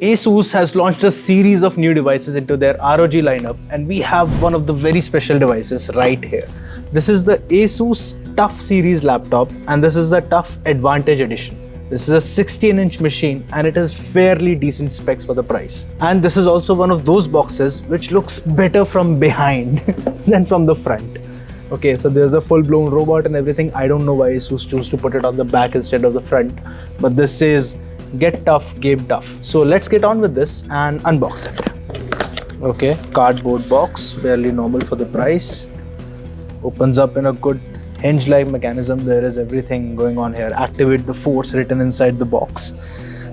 ASUS has launched a series of new devices into their ROG lineup, and we have one of the very special devices right here. This is the ASUS TUF series laptop, and this is the TUF Advantage Edition. This is a 16-inch machine and it is fairly decent specs for the price. And this is also one of those boxes which looks better from behind than from the front. Okay, so there's a full-blown robot and everything. I don't know why ASUS chose to put it on the back instead of the front, but this says Get Tough, Game Tough. So let's get on with this and unbox it. Okay, cardboard box, fairly normal for the price. Opens up in a good hinge-like mechanism. There is everything going on here. Activate the force written inside the box.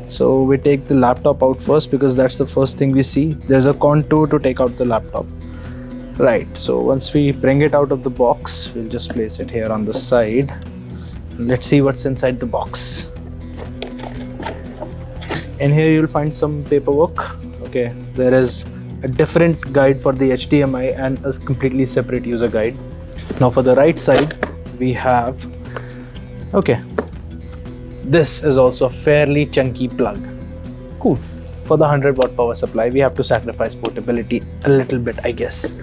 So we take the laptop out first because that's the first thing we see. There's a contour to take out the laptop. Right, so once we bring it out of the box, we'll just place it here on the side. Let's see what's inside the box. In here you'll find some paperwork. Okay, there is a different guide for the HDMI and a completely separate user guide. Now for the right side we have, okay, this is also a fairly chunky plug. Cool. For the 100-watt power supply we have to sacrifice portability a little bit, I guess.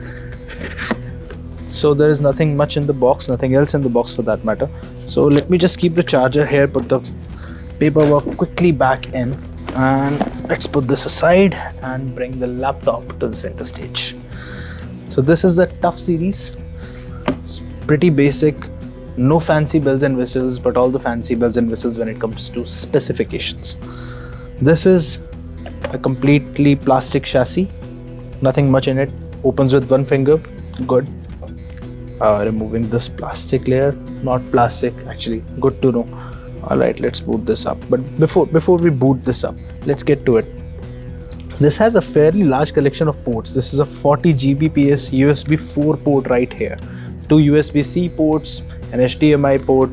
So there is nothing much in the box, nothing else in the box for that matter. So let me just keep the charger here, put the paperwork quickly back in, and let's put this aside and bring the laptop to the center stage. So this is the TUF series. It's pretty basic, no fancy bells and whistles, but all the fancy bells and whistles when it comes to specifications. This is a completely plastic chassis, nothing much in it. Opens with one finger, good. Removing this plastic layer, not plastic actually, good to know. Alright, let's boot this up. But before we boot this up, let's get to it. This has a fairly large collection of ports. This is a 40 Gbps USB 4 port right here. 2 USB-C ports, an HDMI port,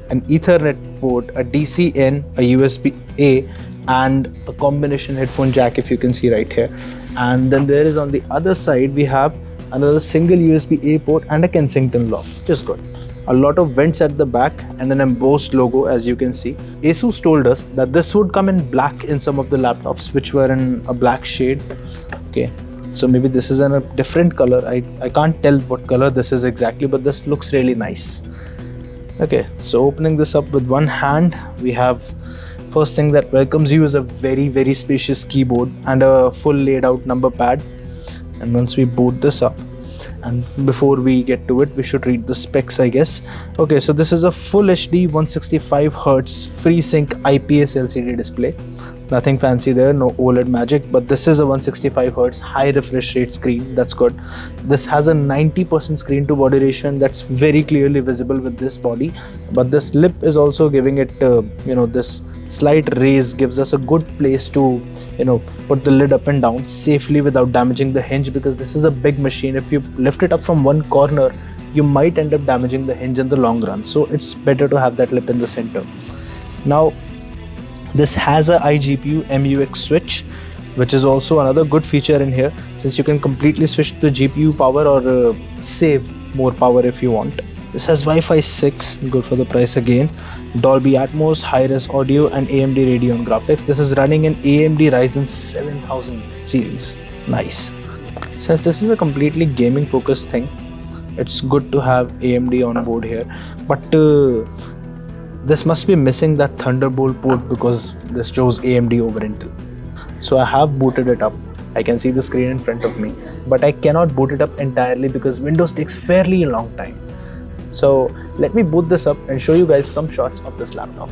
an Ethernet port, a DC-in, a USB-A, and a combination headphone jack, if you can see right here. And then there is on the other side, we have another single USB-A port and a Kensington lock, which is good. A lot of vents at the back and an embossed logo, as you can see. ASUS told us that this would come in black in some of the laptops, which were in a black shade. Okay, so maybe this is in a different color. I can't tell what color this is exactly, but this looks really nice. Okay, so opening this up with one hand, we have first thing that welcomes you is a very spacious keyboard and a full laid out number pad. And once we boot this up, and before we get to it, we should read the specs, I guess. Okay, so this is a full HD 165Hz FreeSync IPS LCD display. Nothing fancy there, no OLED magic, but this is a 165Hz high refresh rate screen. That's good. This has a 90% screen to body ratio, and that's very clearly visible with this body. But this lip is also giving it, this slight raise gives us a good place to, put the lid up and down safely without damaging the hinge, because this is a big machine. If you lift it up from one corner, you might end up damaging the hinge in the long run. So it's better to have that lip in the center. Now, this has a iGPU MUX switch, which is also another good feature in here, since you can completely switch to GPU power or save more power if you want. This has Wi-Fi 6, good for the price again. Dolby Atmos, high-res audio, and AMD Radeon graphics. This is running in AMD Ryzen 7000 series. Nice. Since this is a completely gaming focused thing, it's good to have AMD on board here. But this must be missing that Thunderbolt port because this chose AMD over Intel. So I have booted it up. I can see the screen in front of me, but I cannot boot it up entirely because Windows takes fairly a long time. So let me boot this up and show you guys some shots of this laptop.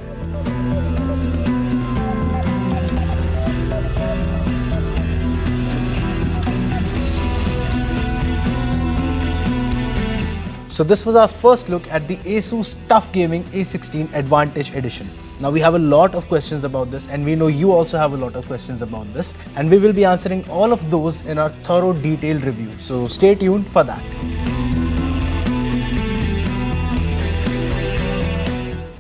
So this was our first look at the ASUS TUF Gaming A16 Advantage Edition. Now we have a lot of questions about this, and we know you also have a lot of questions about this, and we will be answering all of those in our thorough detailed review. So stay tuned for that.